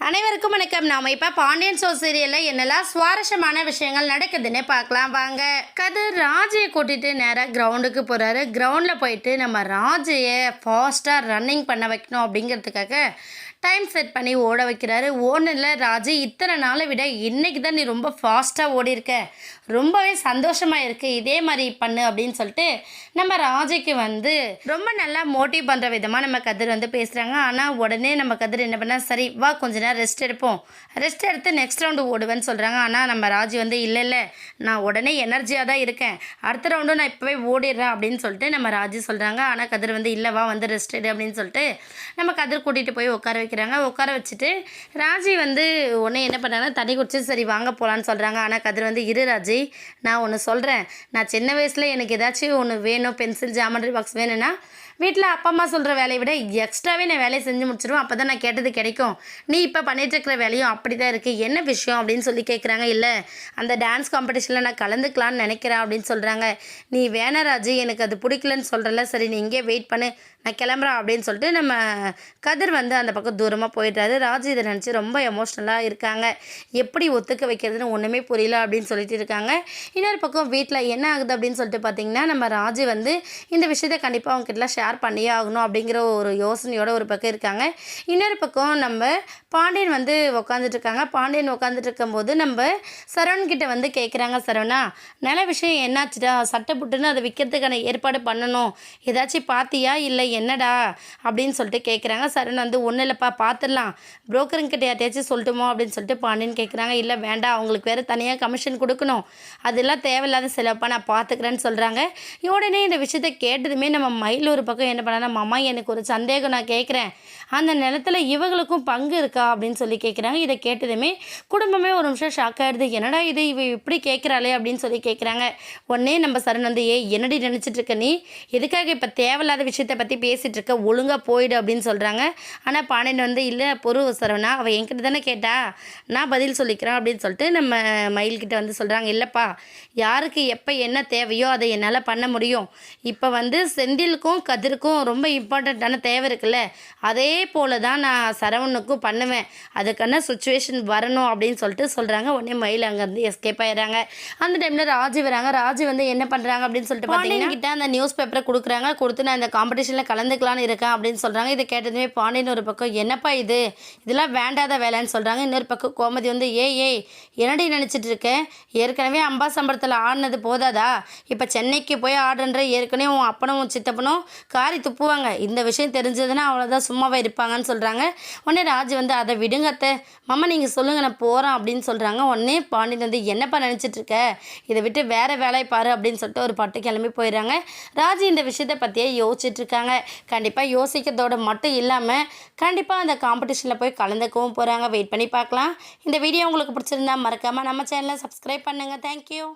அனைவருக்கும் வணக்கம். நாம இப்ப பாண்டியன் ஷோ சீரியல்ல என்னெல்லாம் சுவாரஸ்யமான விஷயங்கள் நடக்குதுன்னு பார்க்கலாம் வாங்க. கதிர் ராஜியை கூட்டிட்டு நேராக கிரவுண்டுக்கு போறாரு. கிரவுண்ட்ல போயிட்டு நம்ம ராஜியை ஃபாஸ்டா ரன்னிங் பண்ண வைக்கணும் அப்படிங்கிறதுக்காக டைம் செட் பண்ணி ஓட வைக்கிறாரு. ஓடல ராஜி, இத்தனை நாளை விட இன்னைக்கு தான் நீ ரொம்ப ஃபாஸ்ட்டாக ஓடி இருக்க, ரொம்பவே சந்தோஷமாக இருக்குது, இதே மாதிரி பண்ணு அப்படின்னு சொல்லிட்டு நம்ம ராஜிக்கு ரொம்ப நல்லா மோட்டிவ் பண்ணுற விதமாக நம்ம கதிர் பேசுகிறாங்க. ஆனால் உடனே நம்ம கதிர் என்ன பண்ணால், சரி வா கொஞ்ச நேரம் ரெஸ்ட் எடுப்போம், ரெஸ்ட் எடுத்து நெக்ஸ்ட் ரவுண்டு ஓடுவேன்னு சொல்கிறாங்க. ஆனால் நம்ம ராஜி இல்லை நான் உடனே எனர்ஜியாக தான் இருக்கேன், அடுத்த ரவுண்டும் நான் இப்போவே ஓடிடுறேன் அப்படின்னு சொல்லிட்டு நம்ம ராஜி சொல்கிறாங்க. ஆனால் கதிர் இல்லை வா ரெஸ்ட் எடு அப்படின்னு சொல்லிட்டு நம்ம கதிர் கூட்டிகிட்டு போய் உட்கார வைக்கிறாங்க. உட்கார வச்சுட்டு ராஜி உடனே என்ன பண்ணாங்கன்னா தண்ணி குடிச்சு சரி வாங்க போகலான்னு சொல்கிறாங்க. ஆனால் கதிர் இரு ராஜி, நான் ஒன்று சொல்கிறேன், நான் சின்ன வயசில் எனக்கு ஏதாச்சும் ஒன்று வேணும், பென்சில் ஜாமெண்ட்ரி பாக்ஸ் வேணும்னா வீட்டில் அப்பா அம்மா சொல்கிற வேலையை விட எக்ஸ்ட்ராவே நான் வேலையை செஞ்சு முடிச்சிடுவோம், அப்போ தான் நான் கேட்டது கிடைக்கும். நீ இப்போ பண்ணிகிட்ருக்கிற வேலையும் அப்படி தான் இருக்குது, என்ன விஷயம் அப்படின்னு சொல்லி கேட்குறாங்க. இல்லை அந்த டான்ஸ் காம்படிஷனில் நான் கலந்துக்கலான்னு நினைக்கிறேன் அப்படின்னு சொல்கிறாங்க. நீ வேணா ராஜி, எனக்கு அது பிடிக்கலன்னு சொல்கிறல, சரி நீ இங்கே வெயிட் பண்ணு, நான் கிளம்புறேன் அப்படின்னு சொல்லிட்டு நம்ம கதிர் அந்த பக்கம் தூரமாக போயிடுறாரு. ராஜி இதை நினச்சி ரொம்ப எமோஷ்னலாக இருக்காங்க. எப்படி ஒத்துக்க வைக்கிறதுன்னு ஒன்றுமே புரியல அப்படின்னு சொல்லிட்டு இருக்காங்க. இன்னொரு பக்கம் வீட்டில் என்ன ஆகுது அப்படின்னு சொல்லிட்டு பார்த்தீங்கன்னா, நம்ம ராஜி இந்த விஷயத்தை கண்டிப்பாக அவங்ககிட்ட ஷேர் பண்ணியே ஆகணும் அப்படிங்கிற ஒரு யோசனையோட ஒரு பக்கம் இருக்காங்க. இன்னொரு பக்கம் நம்ம பாண்டியன் உட்காந்துட்டு இருக்காங்க. பாண்டியன் உட்காந்துட்டு இருக்கும்போது நம்ம சரவண்கிட்ட கேட்குறாங்க, சரவணா நல்ல விஷயம் என்னாச்சுடா, சட்டை புட்டுன்னு அதை விற்கிறதுக்கான ஏற்பாடு பண்ணணும், ஏதாச்சும் பார்த்தியா இல்லை என்னடா அப்படின்னு சொல்லிட்டு கேட்குறாங்க. சரண் ஒன்றும் இல்லைப்பா பார்த்துடலாம், புரோக்கருங்கிட்ட யார்ட்டையாச்சும் சொல்லட்டுமோ அப்படின்னு சொல்லிட்டு பாண்டியன் கேட்குறாங்க. இல்லை வேண்டாம், அவங்களுக்கு வேறு தனியாக கமிஷன் கொடுக்கணும், அதெல்லாம் தேவையில்லாத செலவுப்பா, நான் பார்த்துக்கிறேன்னு சொல்கிறாங்க. உடனே இந்த விஷயத்தை கேட்டதுமே நம்ம மயில் ஒரு பக்கம் என்ன பண்ணால், மாமா எனக்கு ஒரு சந்தேகம், நான் கேட்குறேன், அந்த நிலத்தில் இவங்களுக்கும் பங்கு இருக்கா அப்படின்னு சொல்லி கேட்குறாங்க. இதை கேட்டதுமே குடும்பமே ஒரு நிமிஷம் ஷாக் ஆகிடுது. என்னடா இது இவ இப்படி கேட்குறாளே அப்படின்னு சொல்லி கேட்குறாங்க. உடனே நம்ம சரண் என்னடி நினச்சிட்டு இருக்க நீ, எதுக்காக இப்போ தேவையில்லாத விஷயத்தை பற்றி பேசிகிட்டு இருக்க, ஒழுங்காக போயிடு அப்படின்னு சொல்கிறாங்க. ஆனால் பாண்டியன் இல்லை பொறு சரவணா, அவள் என்கிட்ட தானே கேட்டா, நான் பதில் சொல்லிக்கிறேன் அப்படின்னு சொல்லிட்டு நம்ம மயில்கிட்ட சொல்கிறாங்க. இல்லைப்பா, யாருக்கு எப்போ என்ன தேவையோ அதை என்னால் பண்ண முடியும். இப்போ செந்திலுக்கும் கதிருக்கும் ரொம்ப இம்பார்ட்டண்ட்டான தேவை இருக்குல்ல, அதே போல் தான் நான் சரவணுக்கும் பண்ணுவேன், அதுக்கான சுச்சுவேஷன் வரணும் அப்படின்னு சொல்லிட்டு சொல்கிறாங்க. உடனே மயில் அங்கேருந்து எஸ்கேப் ஆகிடுறாங்க. அந்த டைமில் ராஜி வராங்க. ராஜி என்ன பண்ணுறாங்க அப்படின்னு சொல்லிட்டு பார்த்தீங்கன்னா கிட்ட அந்த நியூஸ் பேப்பரை கொடுக்குறாங்க. கொடுத்து நான் இந்த காம்படிஷனில் கலந்துக்கலான்னு இருக்கேன் அப்படின்னு சொல்கிறாங்க. இதை கேட்டதுமே பாண்டியன் ஒரு பக்கம் என்னப்பா இது, இதெல்லாம் வேண்டாத வேலைன்னு சொல்கிறாங்க. இன்னொரு பக்கம் கோமதி ஏய் என்னடி நினச்சிட்டு இருக்கேன், ஏற்கனவே அம்பாசம்பரத்தில் ஆடினது போதாதா, இப்போ சென்னைக்கு போய் ஆடுன்ற, ஏற்கனவே உன் அப்பனும் உன் சித்தப்பனும் காரி துப்புவாங்க, இந்த விஷயம் தெரிஞ்சதுன்னா அவ்வளோதான் சும்மாவே இருப்பாங்கன்னு சொல்கிறாங்க. உடனே ராஜ் அதை விடுங்கத்த மாமா, நீங்கள் சொல்லுங்கள் நான் போகிறேன் அப்படின்னு சொல்கிறாங்க. உடனே பாண்டியன் என்னப்பா நினச்சிட்டு இருக்க, இதை விட்டு வேறு வேலையை பாரு அப்படின்னு சொல்லிட்டு ஒரு பட்டு கிளம்பி போயிடுறாங்க. ராஜி இந்த விஷயத்தை பற்றியே யோசிச்சுட்டு இருக்காங்க. கண்டிப்பாக யோசிக்கிறதோட மட்டும் இல்லாமல் கண்டிப்பாக அந்த காம்படிஷனில் போய் கலந்துக்கவும் போகிறாங்க. வெயிட் பண்ணி பார்க்கலாம். இந்த வீடியோ உங்களுக்கு பிடிச்சிருந்தா மறக்காமல் நம்ம சேனலை சப்ஸ்கிரைப் பண்ணுங்கள். தேங்க்யூ.